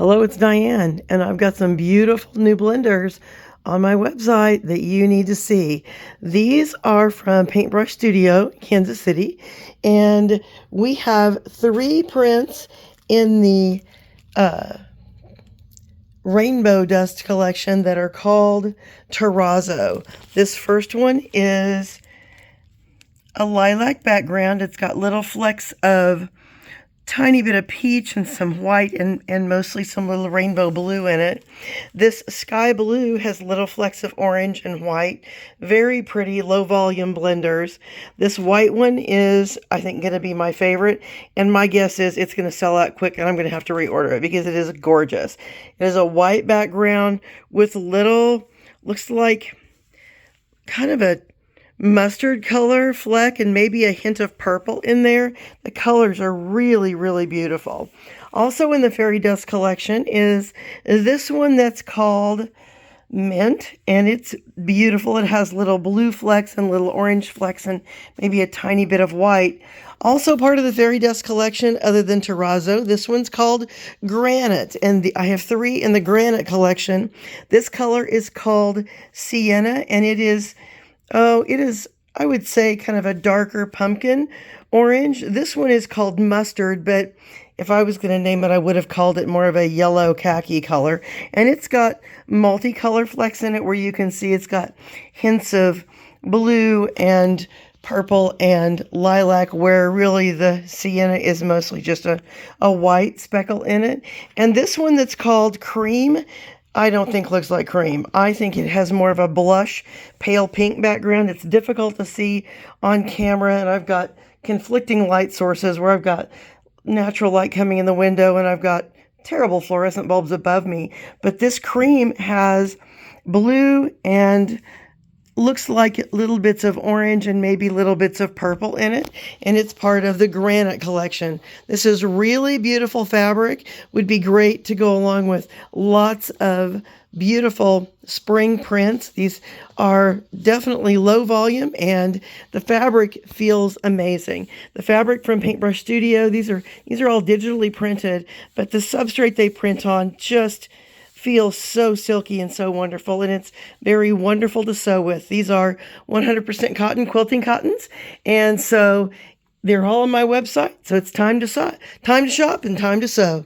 Hello, it's Diane, and I've got some beautiful new blenders on my website that you need to see. These are from Paintbrush Studio, Kansas City, and we have 3 prints in the rainbow dust collection that are called Terrazzo. This first one is a lilac background. It's got little flecks of tiny bit of peach and some white and mostly some little rainbow blue in it. This sky blue has little flecks of orange and white. Very pretty low volume blenders. This white one is, I think, going to be my favorite, and my guess is it's going to sell out quick and I'm going to have to reorder it because it is gorgeous. It is a white background with little, looks like kind of a mustard color fleck and maybe a hint of purple in there. The colors are really, really beautiful. Also in the fairy dust collection is this one that's called Mint, and it's beautiful. It has little blue flecks and little orange flecks and maybe a tiny bit of white. Also part of the fairy dust collection, other than Terrazzo, this one's called Granite, and I have 3 in the Granite collection. This color is called Sienna, and it is, I would say, kind of a darker pumpkin orange. This one is called Mustard, but if I was going to name it, I would have called it more of a yellow khaki color. And it's got multicolor flecks in it where you can see it's got hints of blue and purple and lilac, where really the sienna is mostly just a white speckle in it. And this one that's called Cream, I don't think looks like cream. I think it has more of a blush, pale pink background. It's difficult to see on camera, and I've got conflicting light sources where I've got natural light coming in the window and I've got terrible fluorescent bulbs above me. But this cream has blue and looks like little bits of orange and maybe little bits of purple in it, and it's part of the Granite collection. This is really beautiful fabric, would be great to go along with lots of beautiful spring prints. These are definitely low volume and the fabric feels amazing. The fabric from Paintbrush Studio, these are all digitally printed, but the substrate they print on just feels so silky and so wonderful, and it's very wonderful to sew with. These are 100% cotton quilting cottons, and so they're all on my website. So it's time to shop and time to sew.